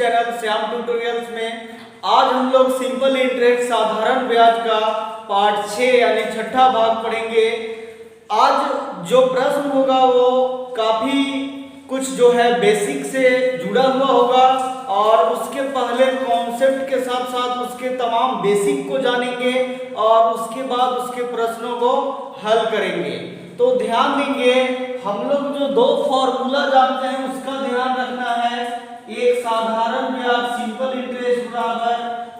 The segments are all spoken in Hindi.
चैनल श्याम ट्यूटोरियल्स में आज हम लोग सिंपल इंटरेस्ट साधारण ब्याज का पार्ट 6 यानी छठा भाग पढ़ेंगे। आज जो प्रश्न होगा वो काफी कुछ जो है बेसिक से जुड़ा हुआ होगा और उसके पहले कॉन्सेप्ट के साथ साथ उसके तमाम बेसिक को जानेंगे और उसके बाद उसके प्रश्नों को हल करेंगे। तो ध्यान देंगे, हम लोग जो दो फॉर्मूला जानते हैं उसका ध्यान रखना है। एक साधारण ब्याज सिंपल इंटरेस्ट बराबर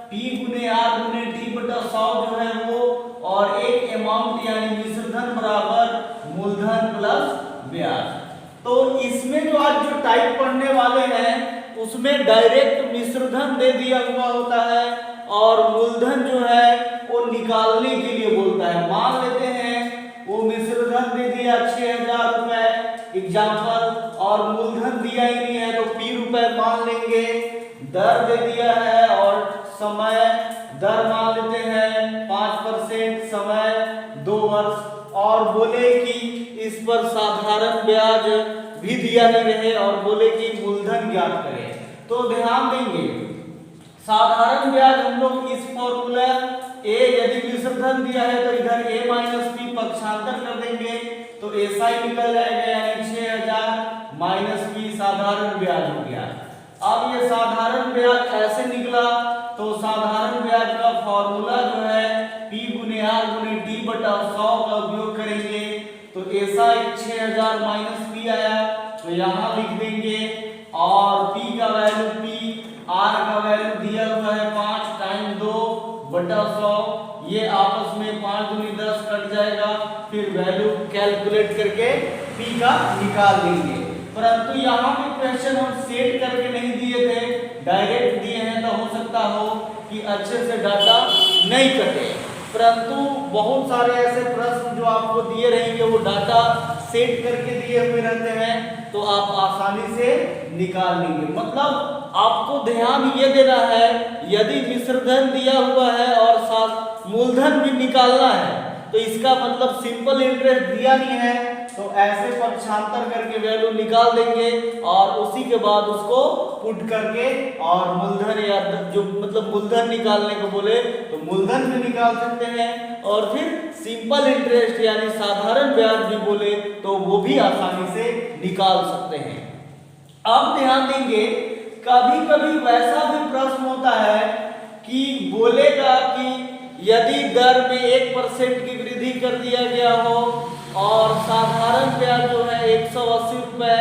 P गुने R गुने T बटा 100 जो है वो, और एक अमाउंट यानी मिश्रधन बराबर मूलधन प्लस ब्याज। तो इसमें जो आज जो टाइप पढ़ने वाले हैं उसमें डायरेक्ट मिश्रधन दे दिया हुआ होता है और मूलधन जो है वो निकालने के लिए बोलता है। मान लेते हैं वो मिश्रधन दे दिया 6000 रुपए एग्जाम्पल, और मूलधन दिया ही नहीं है तो P रुपए मान लेंगे। दर दे दिया है और समय दर मान लेते हैं 5%, समय 2 वर्ष, और बोले कि इस पर साधारण ब्याज भी दिया नहीं रहे और बोले कि मूलधन ज्ञात करें। तो ध्यान देंगे, साधारण ब्याज हम लोग इस फॉर्मूला ए, यदि मिश्रधन दिया है तो इधर a माइनस p पक्षांतर कर देंगे तो ऐसा ही निकल जाएगा, यानी 6000 माइनस p साधारण ब्याज हो गया। अब ये साधारण ब्याज ऐसे निकला तो साधारण ब्याज का फॉर्मूला जो है P गुने R गुने D बटा 100 का उपयोग करेंगे। तो ऐसा 6000 माइनस P आया तो यहाँ लिख देंगे, और P का वैल्यू P, R का वैल्यू दिया हुआ है 5 टाइम 2 बटा 100, ये आपस में 5 दूनी 10 कट जाएगा, फिर वैल्यू कैलकुलेट करके P का निकाल देंगे। परंतु यहाँ पे क्वेश्चन हम सेट करके नहीं दिए थे, डायरेक्ट दिए हैं, तो हो सकता हो कि अच्छे से डाटा नहीं कटे। परंतु बहुत सारे ऐसे प्रश्न जो आपको दिए रहेंगे वो डाटा सेट करके दिए हुए रहते हैं, तो आप आसानी से निकाल लेंगे। मतलब आपको ध्यान ये देना है, यदि मिश्रधन दिया हुआ है और साथ मूलधन भी निकालना है तो इसका मतलब सिंपल इंटरेस्ट दिया नहीं है तो ऐसे पक्षांतर करके वैल्यू निकाल देंगे और उसी के बाद उसको पुट करके और मूलधन या जो मतलब मूलधन निकालने को बोले तो मूलधन भी निकाल सकते हैं, और फिर सिंपल इंटरेस्ट यानी साधारण ब्याज भी बोले तो वो भी आसानी से निकाल सकते हैं। अब ध्यान देंगे, कभी कभी वैसा भी प्रश्न होता है कि बोलेगा कि यदि दर में 1% की वृद्धि कर दिया गया हो और साधारण ब्याज जो है 180 रुपए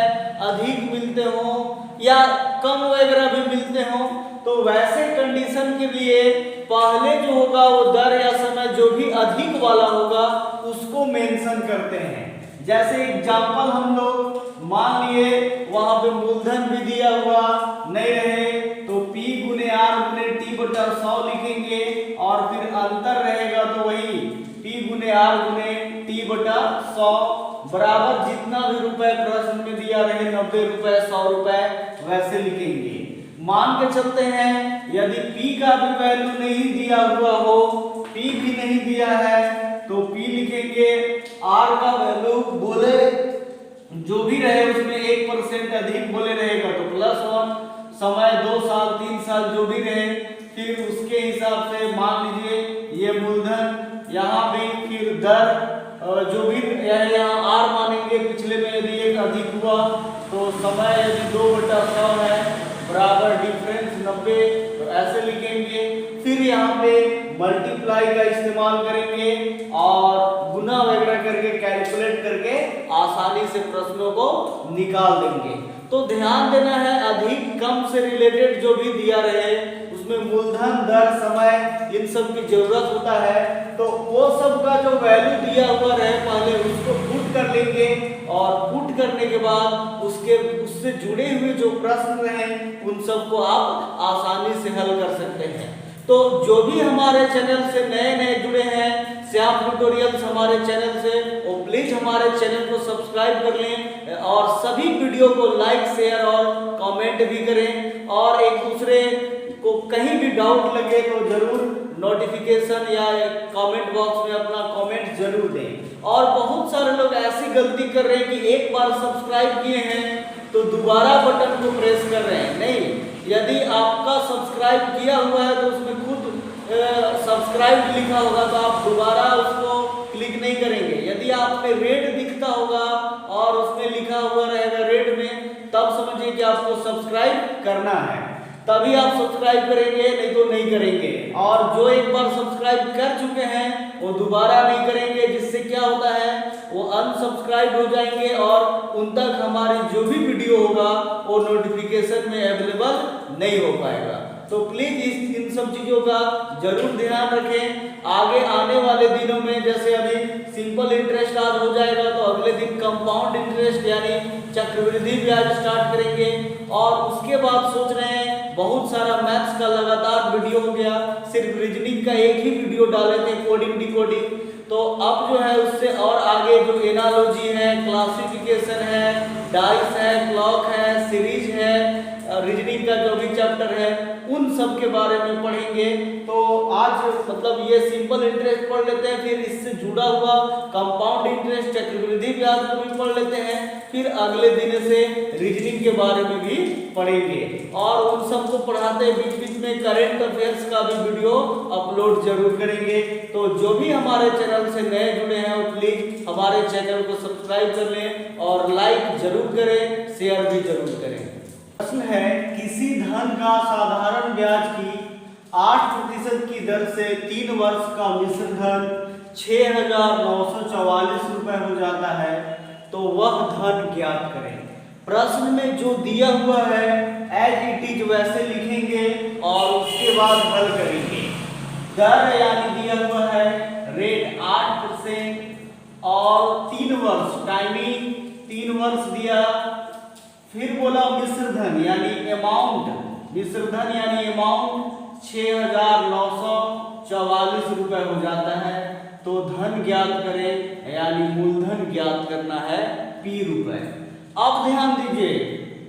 अधिक मिलते हो या कम वगैरह भी मिलते हो, तो वैसे कंडीशन के लिए पहले जो होगा वो दर या समय जो भी अधिक वाला होगा उसको मेंशन करते हैं। जैसे एग्जांपल हम लोग मान लिए वहां पे मूलधन भी दिया हुआ नहीं रहे तो P गुने R गुने T बटा 100 लिखेंगे, और फिर अंतर रहेगा तो वही P गुने R गुने T बटा 100 बराबर जितना भी रुपए प्रश्न में दिया रहे 90 रुपए 100 रुपए वैसे लिखेंगे। मान के चलते हैं यदि P का भी वैल्यू नहीं दिया हुआ हो, P भी नहीं दिया है तो P लिखेंगे, R का वैल्यू बोले जो भी रहे उसमें 1% अधिक बोले रहेगा तो +1, समय 2 साल 3 साल जो भी रहे, फिर उसके हिसाब से मान लीजिए ये मूलधन, यहाँ भी फिर दर जो भी यहाँ R मानेंगे, पिछले में यदि एक अधिक हुआ तो समय यदि 2 बटा 100 है बराबर डिफरेंस 90, तो ऐसे लिखेंगे। फिर यहाँ पे मल्टीप्लाई का इस्तेमाल करेंगे और गुना वगैरह करके कैलकुलेट करके आसानी से प्रश्नों को निकाल देंगे। तो ध्यान देना है, अधिक कम से रिलेटेड जो भी दिया रहे उसमें मूलधन दर समय इन सब की जरूरत होता है, तो वो सब का जो वैल्यू दिया हुआ रहे पहले उसको पुट कर लेंगे, और पुट करने के बाद उससे जुड़े हुए जो प्रश्न रहे उन सबको आप आसानी से हल कर सकते हैं। तो जो भी हमारे चैनल से नए नए जुड़े हैं श्याम ट्यूटोरियल्स हमारे चैनल से, वो प्लीज हमारे चैनल को सब्सक्राइब कर लें और सभी वीडियो को लाइक शेयर और कमेंट भी करें, और एक दूसरे को कहीं भी डाउट लगे तो जरूर नोटिफिकेशन या कमेंट बॉक्स में अपना कमेंट जरूर दें। और बहुत सारे लोग ऐसी गलती कर रहे हैं कि एक बार सब्सक्राइब किए हैं तो दोबारा बटन को प्रेस कर रहे हैं, नहीं, यदि आपका सब्सक्राइब किया हुआ है तो उसमें खुद सब्सक्राइब लिखा होगा तो आप दोबारा उसको क्लिक नहीं करेंगे। यदि आप पे रेड दिखता होगा और उसमें लिखा हुआ रहेगा रेड में, तब समझिए कि आपको सब्सक्राइब करना है, तभी आप सब्सक्राइब करेंगे, नहीं तो नहीं करेंगे। और जो एक बार सब्सक्राइब कर चुके हैं वो दोबारा नहीं करेंगे, जिससे क्या होता है वो अनसब्सक्राइब हो जाएंगे और उन तक हमारी जो भी वीडियो होगा वो नोटिफिकेशन में अवेलेबल नहीं हो पाएगा। तो प्लीज इन सब चीजों का जरूर ध्यान रखें। आगे आने वाले दिनों में जैसे अभी सिंपल इंटरेस्ट आज हो जाएगा तो अगले दिन कंपाउंड इंटरेस्ट यानी चक्रवृद्धि ब्याज स्टार्ट करेंगे। और उसके बाद सोच रहे हैं बहुत सारा मैथ्स का लगातार वीडियो हो गया, सिर्फ रीजनिंग का एक ही वीडियो डाले थे कोडिंग डिकोडिंग, तो अब जो है उससे और आगे जो एनालॉजी है, क्लासिफिकेशन है, डाइस है, क्लॉक है, सीरीज है, रीजनिंग का जो भी चैप्टर है उन सब के बारे में पढ़ेंगे। तो आज मतलब ये सिंपल इंटरेस्ट पढ़ लेते हैं, फिर इससे जुड़ा हुआ कंपाउंड इंटरेस्ट चक्रवृद्धि ब्याज को भी पढ़ लेते हैं, फिर अगले दिन से रीजनिंग के बारे में भी पढ़ेंगे। और उन सबको पढ़ाते बीच बीच में करंट अफेयर्स का भी वीडियो अपलोड जरूर करेंगे। तो जो भी हमारे चैनल से नए जुड़े हैं वो प्लीज हमारे चैनल को सब्सक्राइब कर लें और लाइक जरूर करें, शेयर भी जरूर करें। प्रश्न है, किसी धन का साधारण ब्याज की 8% की दर से 3 वर्ष का मिश्र धन 6,944 रुपए हो जाता है, तो वह धन ज्ञात करें। प्रश्न में जो दिया हुआ है एज इट इज वैसे लिखेंगे और उसके बाद हल करेंगे। दर यानी दिया हुआ है रेट 8% और 3 वर्ष टाइमिंग 3 वर्ष दिया, फिर बोला मिश्र धन यानी अमाउंट, मिश्र धन यानी अमाउंट 6,944 रुपए हो जाता है। तो धन ज्ञात करें यानी मूलधन ज्ञात करना है P रुपए। अब ध्यान दीजिए,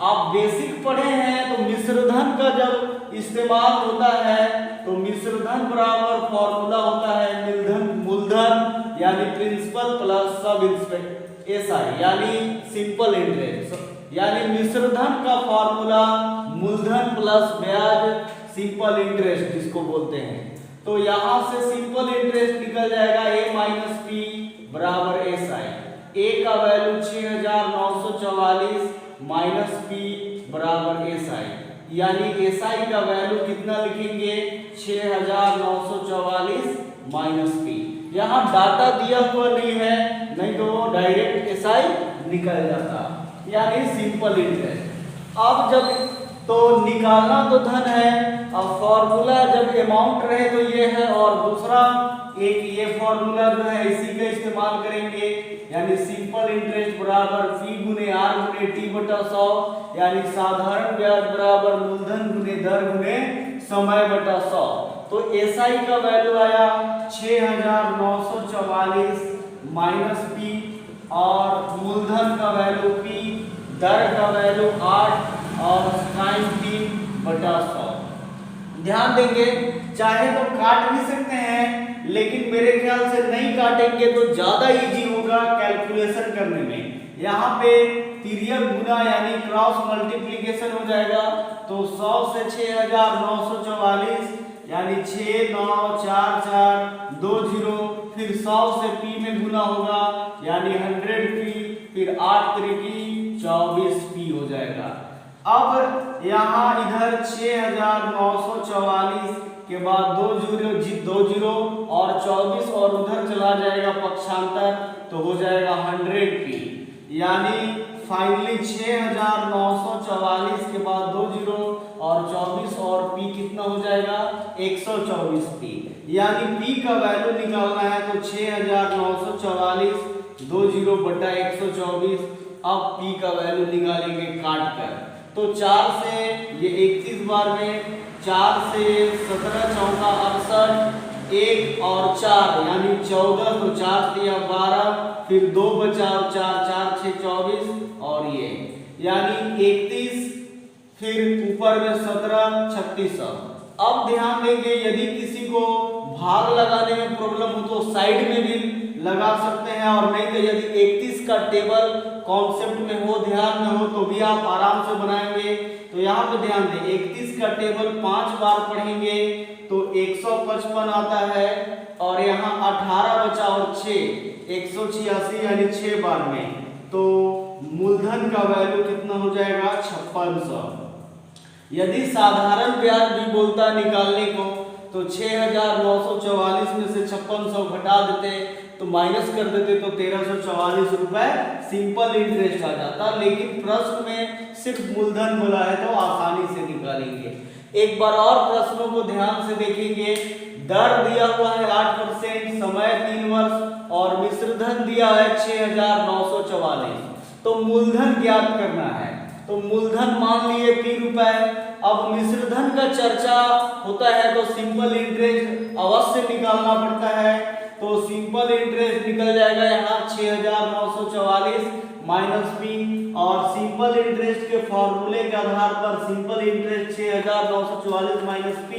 आप बेसिक पढ़े हैं तो मिश्र धन का जब इस्तेमाल होता है तो मिश्र धन बराबर फॉर्मूला होता है मूलधन यानी प्रिंसिपल प्लस सब SI यानी सिंपल इंटरेस्ट, यानी मिश्र धन का फॉर्मूला मूलधन प्लस ब्याज सिंपल इंटरेस्ट जिसको बोलते हैं। तो यहां से सिंपल इंटरेस्ट निकल जाएगा A माइनस P बराबर SI। A का वैल्यू 6,944 माइनस P बराबर SI, यानी SI का वैल्यू कितना लिखेंगे 6,944 माइनस P। यहाँ डाटा दिया हुआ नहीं है, नहीं तो वो डायरेक्ट SI निकल जाता, यानी सिंपल इंटरेस्ट। अब जब तो निकालना तो धन है, अब फॉर्मूला जब अमाउंट रहे तो ये है और दूसरा एक ये फॉर्मूला जो है इसी का इस्तेमाल करेंगे, यानी सिंपल इंटरेस्ट बराबर P गुने R गुने T बटा 100, यानी साधारण ब्याज बराबर मूलधन गुने दर गुने समय बटा 100। तो SI का वैल्यू आया 6,944 माइनस P और मूलधन का वैल्यू P, दर का वैल्यू 8 और साइन 3 बटा 100। ध्यान देंगे, चाहे तो काट भी सकते हैं लेकिन मेरे ख्याल से नहीं काटेंगे तो ज्यादा इजी होगा कैलकुलेशन करने में। यहाँ पे तिर्यक गुना यानी क्रॉस मल्टीप्लिकेशन हो जाएगा, तो 100 से 6,944 यानी 6,94420, फिर 100 से P में गुना होगा यानी 100P, फिर 8 त्रिकी 24P हो जाएगा। अब यहाँ इधर 6,944 के बाद 2 जीरो और 24 और उधर चला जाएगा पक्षांतर, तो हो जाएगा 100P, यानी फाइनली 6,944 के बाद 2 जीरो और 24 और P कितना हो जाएगा 124P, यानी P का वैल्यू निकालना है तो 6,944 2 जीरो बटा 124। अब P का वैल्यू निकालेंगे काट कर, तो 4 से ये 31 बार में 4 से 17 चौका 68, 1 और 4 यानी 14, तो 4 दिया 12, फिर 2 बचा और 4 4 6 24 और ये यानी 31, फिर ऊपर में 17 36। अब ध्यान देंगे, यदि किसी को भाग लगाने में प्रॉब्लम हो तो साइड में भी लगा सकते हैं, और नहीं तो यदि 31 का टेबल कॉन्सेप्ट में हो, ध्यान में हो, तो भी आप आराम से बनाएंगे। तो यहाँ पे ध्यान दें, 31 का टेबल 5 बार पढ़ेंगे तो 155 आता है, और यहाँ 18 बचा और 6 186 यानी 6 बार में, तो मूलधन का वैल्यू कितना हो जाएगा 5600। यदि साधारण ब्याज भी बोलता है निकालने को तो 6944 में से 5600 घटा देते तो माइनस कर देते तो 1344 रुपए सिंपल इंटरेस्ट आ जाता, लेकिन प्रश्न में सिर्फ मूलधन बोला है तो आसानी से निकालेंगे। एक बार और प्रश्नों को ध्यान से देखेंगे। दर दिया हुआ है 8%, समय 3 वर्ष और मिश्र धन दिया है 6944, तो मूलधन ज्ञात करना है। तो मूलधन मान लिए P रुपए। अब मिश्र धन का चर्चा होता है तो सिंपल इंटरेस्ट अवश्य निकालना पड़ता है, तो सिंपल इंटरेस्ट निकल जाएगा यहाँ 6944 माइनस P, और सिंपल इंटरेस्ट के फॉर्मूले के आधार पर सिंपल इंटरेस्ट 6944 माइनस P,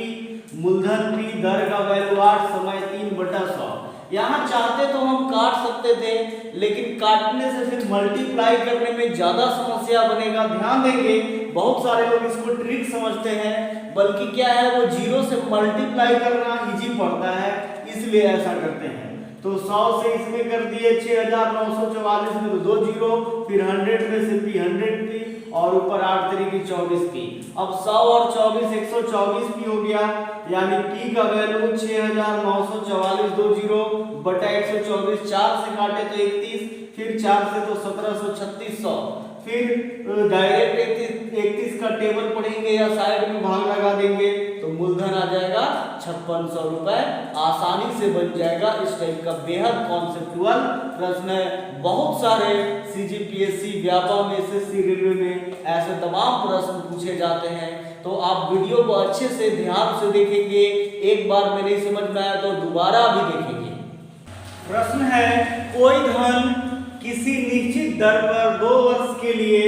मूलधन P, दर का वैल्यू 8, समय 3/100। यहाँ चाहते तो हम काट सकते थे, लेकिन काटने से फिर मल्टीप्लाई करने में ज्यादा समस्या बनेगा। ध्यान देंगे, बहुत सारे लोग इसको ट्रिक समझते हैं, बल्कि क्या है वो जीरो से मल्टीप्लाई करना इजी पड़ता है, इसलिए ऐसा करते हैं। तो 100 से इसमें कर दिए 6944 में तो 2 जीरो, फिर 100 में से P 100P, और ऊपर 8 तरीके 24P। अब 100 और 24 124P हो गया, यानी P का वैल्यू 6944 2 जीरो बटा 124, 4 से काटे तो 31, फिर 4 से तो 1700 3600, फिर डायरेक्ट 31 का टेबल पढ़ेंगे या साइड में भाग लगा देंगे तो मूलधन आ जाएगा 5600 रुपए, आसानी से बन जाएगा। इस टाइप का बेहद कॉन्सेप्चुअल प्रश्न है। बहुत सारे CGPSC, व्यापम, SSC, रेलवे में ऐसे तमाम प्रश्न पूछे जाते हैं, तो आप वीडियो को अच्छे से ध्यान से देखेंगे। एक बार में नहीं समझ में आया तो दोबारा भी देखेंगे। प्रश्न है, कोई धन किसी निश्चित दर पर 2 वर्ष के लिए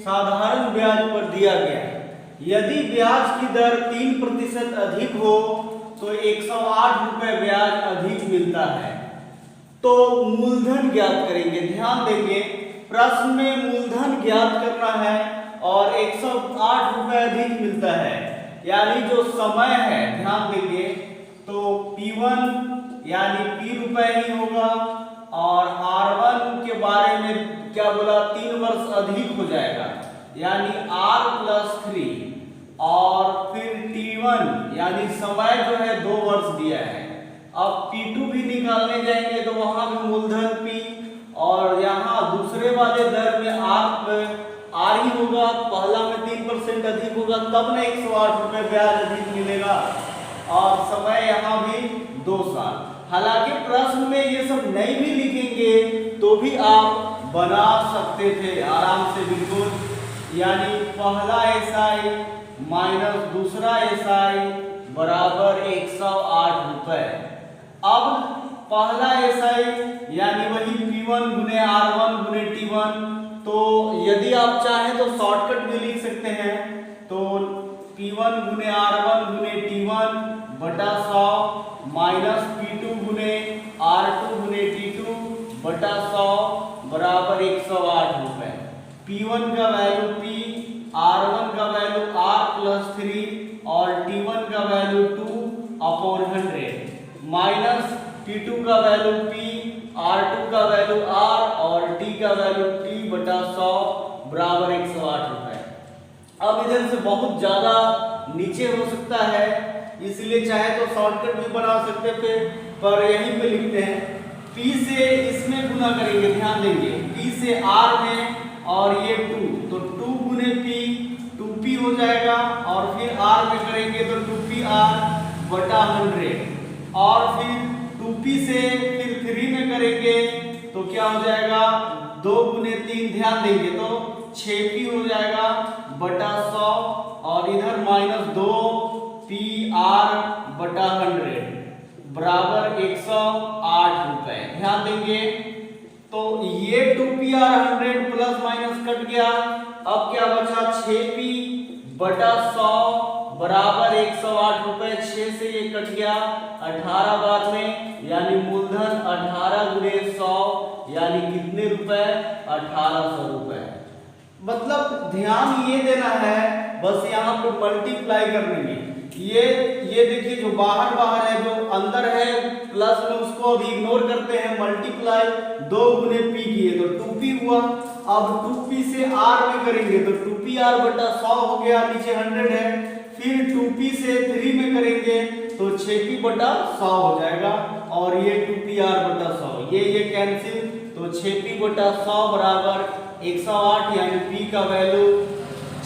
साधारण ब्याज पर दिया गया है। यदि ब्याज की दर 3% अधिक हो तो 108 रुपए ब्याज अधिक मिलता है, तो मूलधन ज्ञात करेंगे। ध्यान देंगे, प्रश्न में मूलधन ज्ञात करना है और 108 रुपए अधिक मिलता है, यानी जो समय है, ध्यान देंगे, तो P1 यानी P रुपए ही होगा, और R1 के बारे में क्या बोला, 3 वर्ष अधिक हो जाएगा, यानी R+3, और फिर T1 यानी समय जो है 2 वर्ष दिया है। अब P2 भी निकालने जाएंगे तो वहां भी मूलधन P, और यहाँ दूसरे वाले दर में R ही होगा, पहला में 3% अधिक होगा, तब ना 108 रुपए ब्याज अधिक मिलेगा, और समय यहाँ भी 2 साल। हालांकि प्रश्न में ये सब नहीं भी लिखेंगे तो भी आप बना सकते थे आराम से, बिल्कुल। यानी पहला SI माइनस दूसरा SI बराबर 108 रुपए। अब पहला SI यानी वही P1 गुने R1 गुने T1, तो यदि आप चाहें तो शॉर्टकट भी लिख सकते हैं, तो P1 गुने R1 गुने T1 बटा 100 माइनस P2 गुने R2 गुने T2 बटा 100 बराबर 108 रुपए। P1 का वैल्यू P, R1 का वैल्यू R+3 और T1 का वैल्यू 2/100 माइनस T2 का वैल्यू P, R2 का वैल्यू R और T का वैल्यू T बटा 100 बराबर 108 रुपए। अब इधर से बहुत ज्यादा नीचे हो सकता है, इसलिए चाहे तो शॉर्टकट भी बना सकते थे, पर यहीं पे लिखते हैं। P से इसमें गुना करेंगे, ध्यान देंगे, P से R में, और ये 2, तो 2 गुने P 2P हो जाएगा, और फिर R में करेंगे तो 2PR बटा 100, और फिर 2P से फिर 3 में करेंगे तो क्या हो जाएगा, 2 गुने 3, ध्यान देंगे तो 6P हो जाएगा बटा 100, और इधर माइनस 2PR बटा 100 बराबर 108 रुपए। ध्यान देंगे, तो ये 2PR 100 प्लस माइनस कट गया, अब क्या बचा 6P बटा 100 बराबर 108 रुपए। 6 से ये कट गया 18 बार में, यानी मूलधन 18 गुणे 100 यानी कितने रुपए? 1800 रुपए। मतलब ध्यान ये देना है, बस यहाँ पे मल्टीप्लाई करने में ये देखिए जो बाहर है, जो अंदर है प्लस में, उसको अभी इग्नोर करते हैं। मल्टीप्लाई 2 गुने पी किए तो 2p हुआ। अब 2p से r में करेंगे तो 2pr बटा 100 हो गया, नीचे 100 है। फिर 2p से 3 में करेंगे तो 6p बटा 100 हो जाएगा, और ये 2pr बटा 100 ये कैंसिल, तो 6p बटा 100 बराबर 108, यानी p का वैल्यू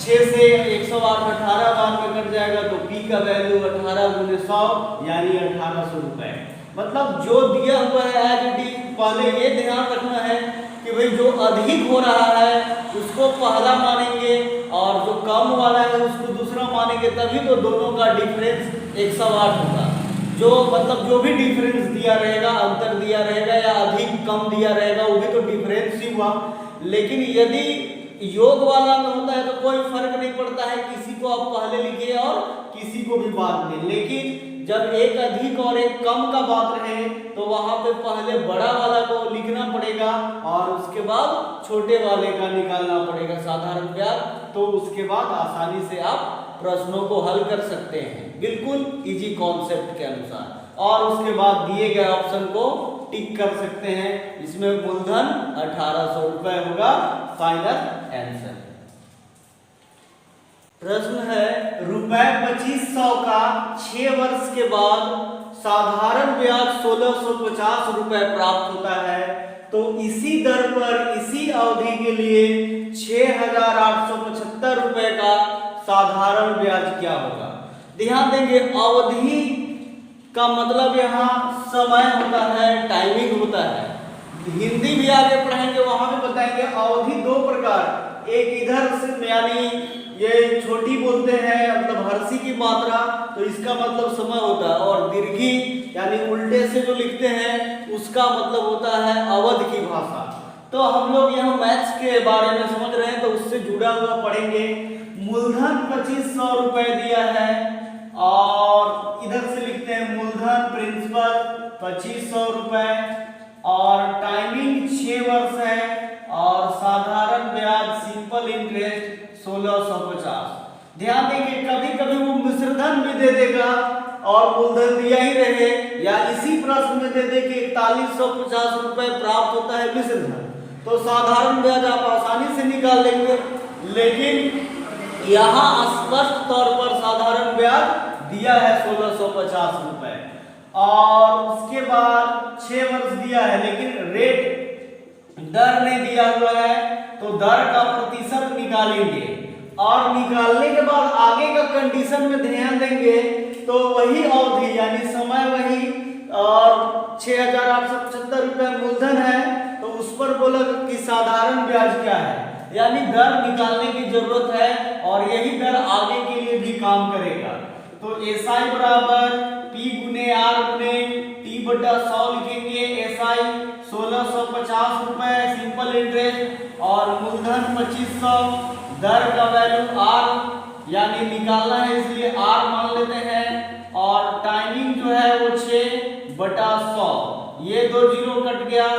6 से 108 18 बार में कट जाएगा तो p का वैल्यू 18 गुने 100 यानी 1800 रुपए। मतलब जो दिया हुआ है एज इट इज, पहले ये ध्यान रखना है कि भाई जो अधिक हो रहा है उसको पहला मानेंगे और जो कम वाला है उसको दूसरा मानेंगे, तभी तो दोनों का डिफरेंस 108 होगा। जो मतलब जो भी डिफरेंस दिया रहेगा, अंतर दिया रहेगा या अधिक कम दिया रहेगा, वो भी तो डिफरेंस ही हुआ। लेकिन यदि योग वाला में होता है तो कोई फर्क नहीं पड़ता है, किसी को आप पहले लिखिए और किसी को भी बाद में। लेकिन जब एक अधिक और एक कम का बात रहे तो वहां पे पहले बड़ा वाला को लिखना पड़ेगा और उसके बाद छोटे वाले का निकालना पड़ेगा साधारण ब्याज। तो उसके बाद आसानी से आप प्रश्नों को हल कर सकते हैं, बिल्कुल इजी कॉन्सेप्ट के अनुसार। और उसके बाद दिए गए ऑप्शन को टिक कर सकते हैं। इसमें मूलधन 1800 रुपए होगा फाइनल आंसर। प्रश्न है रुपए 2500 का 6 वर्ष के बाद साधारण ब्याज 1650 रुपए प्राप्त होता है, तो इसी दर पर इसी अवधि के लिए 6875 रुपए का साधारण ब्याज क्या होगा? ध्यान देंगे, अवधि का मतलब यहाँ समय होता है, टाइमिंग होता है। हिंदी भी आगे पढ़ेंगे, वहां भी बताएंगे। अवधि दो प्रकार, एक इधर से यानी ये छोटी बोलते हैं मतलब हर्षी की मात्रा, तो इसका मतलब समय होता है, और दीर्घी यानी उल्टे से जो लिखते हैं उसका मतलब होता है अवध की भाषा। तो हम लोग यहाँ मैथ्स के बारे में समझ रहे हैं तो उससे जुड़ा हुआ पढ़ेंगे। मूलधन 2500 रुपए दिया है और इधर से लिखते हैं मूलधन प्रिंसिपल 2500 रुपए और टाइमिंग 6 वर्ष है और साधारण ब्याज सिंपल इंटरेस्ट 1650। ध्यान देंगे, कभी कभी वो मिश्रधन भी दे देगा और मूलधन दिया ही रहे, या इसी प्रश्न में दे दे कि 4150 रुपए प्राप्त होता है मिश्रधन, तो साधारण ब्याज आप आसानी से निकाल लेंगे। लेकिन यहाँ स्पष्ट तौर पर साधारण ब्याज दिया है 1650 रुपए और उसके बाद 6 वर्ष दिया है, लेकिन रेट दर नहीं दिया हुआ है, तो दर का प्रतिशत निकालेंगे और निकालने के बाद आगे का कंडीशन में ध्यान देंगे तो वही अवधि यानी समय वही और 6875 रुपए मूलधन है, तो उस पर बोला कि साधारण ब्याज क्या है, यानी दर निकालने की जरूरत है और यही दर आगे के लिए भी काम करेगा। तो SI बराबर P गुने R गुने T बटा 100 लिखेंगे। SI 1650 रुपए सिंपल इंटरेस्ट और मूलधन 2500, दर का वैल्यू R यानी निकालना है इसलिए R मान लेते हैं, और टाइमिंग जो है वो 6 बटा 100, ये 2 जीरो कट गया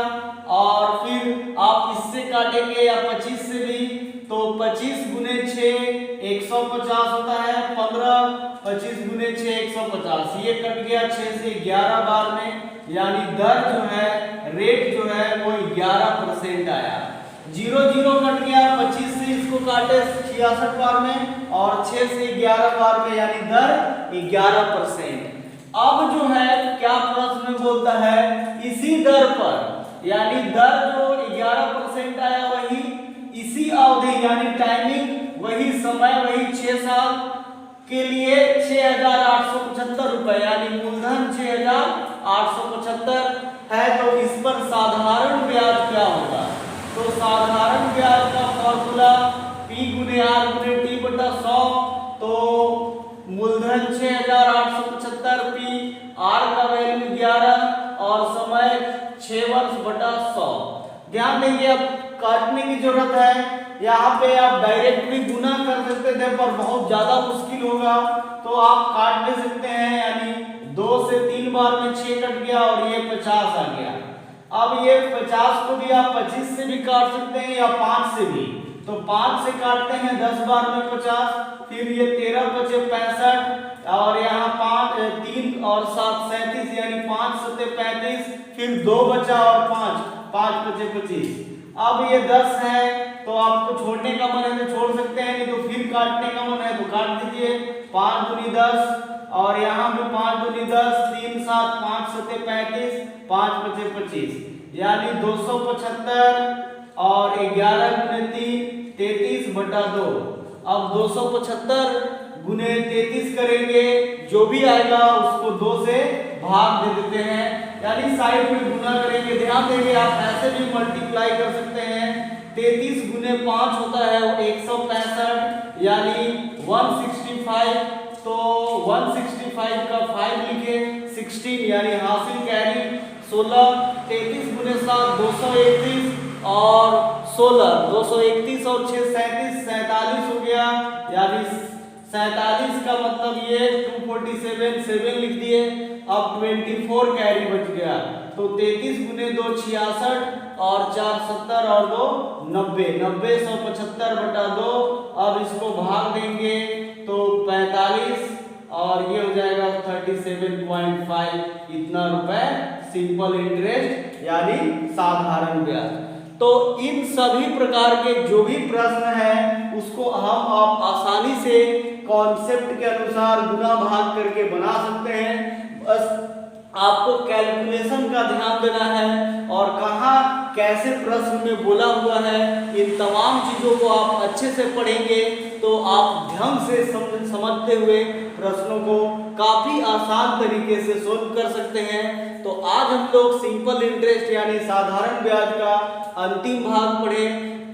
और फिर आप इससे काटेंगे या 25 से भी, तो 25 गुने 6 150 होता है, 15 25 गुने 6 150, ये कट गया 6 से 11 बार में, यानी दर जो है रेट जो है वो 11% आया। 0 0 कट गया, 25 से इसको काटे 66 बार में और 6 से 11 बार में, यानी दर 11%। अब जो है क्या प्रश्न में बोलता है, इसी दर पर यानी दर जो 11% आया वही इसी अवधि यानी टाइमिंग वही समय वही 6 साल के लिए 6875 रुपए यानी मूलधन 6875 है, तो इस पर साधारण ब्याज क्या होगा? तो साधारण ब्याज का फॉर्मूला P गुने R गुने T बटा 100, तो मूलधन 6875 P, R का वैल्यू 11 और समय 6 वर्ष बटा 100। ध्यान देंगे, अब काटने की जरूरत है, यहाँ पे आप डायरेक्ट भी गुना कर सकते थे, पर बहुत ज्यादा मुश्किल होगा, तो आप काट ले सकते हैं। यानी 2 से 3 बार में 6 कट गया और ये 50 आ गया। अब ये 50 को भी आप 25 से भी काट सकते हैं या 5 से भी। तो 5 से काटते हैं 10 बार में 50, फिर ये 13 बचे 65 और यहाँ 5 3 और 7 37, यानी 5 सत्ते 35, फिर 2 बचा और 5 बचे 25। अब ये 10 है, तो आपको छोड़ने का मन है तो छोड़ सकते हैं, नहीं तो फिर काटने का मन है तो काट दीजिए। 5 दूनी 10 और यहाँ पे 5 दूनी 10, 3 7 5 सत्ते 35, 5 बचे 25, यानी 275 और 11 गुने 3 33/2। अब 275 गुने 33 करेंगे, जो भी आएगा उसको 2 से भाग दे देते हैं, यानी साइड में गुना करेंगे। ध्यान देंगे, आप ऐसे भी मल्टीप्लाई कर सकते हैं। 33 गुने 5 होता है 165, यानी 165। तो 165 का 5 लिखे, 16 यानी हासिल कैरी 16। 33 गुने 7 231 और 16, 231 और 6 37, 47 हो गया, यानी 47 का मतलब ये 247, 7 लिख दिए। अब 24 कैरी बच गया, तो 33 गुने 2 66 और 4 70 और 2 90, 90 175/2। अब इसको भाग देंगे तो 45 और ये हो जाएगा 37.5। इतना रुपए सिंपल इंटरेस्ट यानी साधारण ब्याज। तो इन सभी प्रकार के जो भी प्रश्न है उसको हम आप आसानी से कॉन्सेप्ट के अनुसार गुना भाग करके बना सकते हैं। बस आपको कैलकुलेशन का ध्यान देना है और कहाँ कैसे प्रश्न में बोला हुआ है, इन तमाम चीजों को आप अच्छे से पढ़ेंगे तो आप ढंग से समझते हुए प्रश्नों को काफी आसान तरीके से सोल्व कर सकते हैं। तो आज हम लोग सिंपल इंटरेस्ट यानी साधारण ब्याज का अंतिम भाग पढ़े।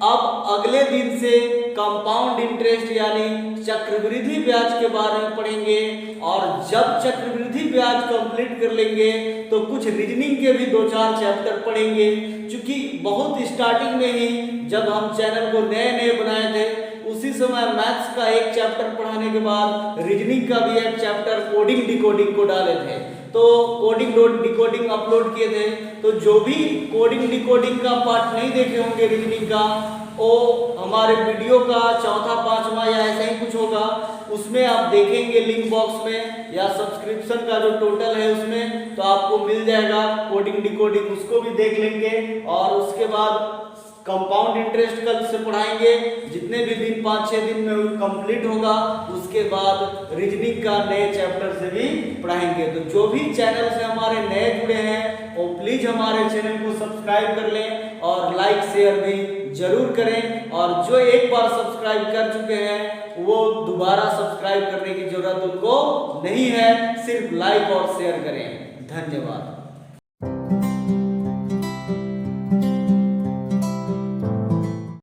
अब अगले दिन से कंपाउंड इंटरेस्ट यानी चक्रवृद्धि ब्याज के बारे में पढ़ेंगे, और जब चक्रवृद्धि ब्याज कंप्लीट कर लेंगे तो कुछ रीजनिंग के भी 2-4 चैप्टर पढ़ेंगे। क्योंकि बहुत स्टार्टिंग में ही जब हम चैनल को नए नए बनाए थे उसी समय मैथ्स का एक चैप्टर पढ़ाने के बाद रीजनिंग का भी एक चैप्टर कोडिंग डिकोडिंग को डाले थे, तो कोडिंग डिकोडिंग अपलोड किए थे। तो जो भी कोडिंग डिकोडिंग का पार्ट नहीं देखे होंगे रीजनिंग का, वो हमारे वीडियो का 4था 5वां या ऐसा ही कुछ होगा, उसमें आप देखेंगे लिंक बॉक्स में या सब्सक्रिप्शन का जो टोटल है उसमें, तो आपको मिल जाएगा कोडिंग डिकोडिंग, उसको भी देख लेंगे। और उसके बाद कंपाउंड इंटरेस्ट कल से पढ़ाएंगे, जितने भी दिन 5-6 दिन में कंप्लीट होगा। उसके बाद रीजनिंग का नए चैप्टर से भी पढ़ाएंगे। तो जो भी चैनल से हमारे नए जुड़े हैं वो प्लीज हमारे चैनल को सब्सक्राइब कर लें और लाइक शेयर भी जरूर करें, और जो एक बार सब्सक्राइब कर चुके हैं वो दोबारा सब्सक्राइब करने की जरूरत उनको नहीं है, सिर्फ लाइक और शेयर करें। धन्यवाद।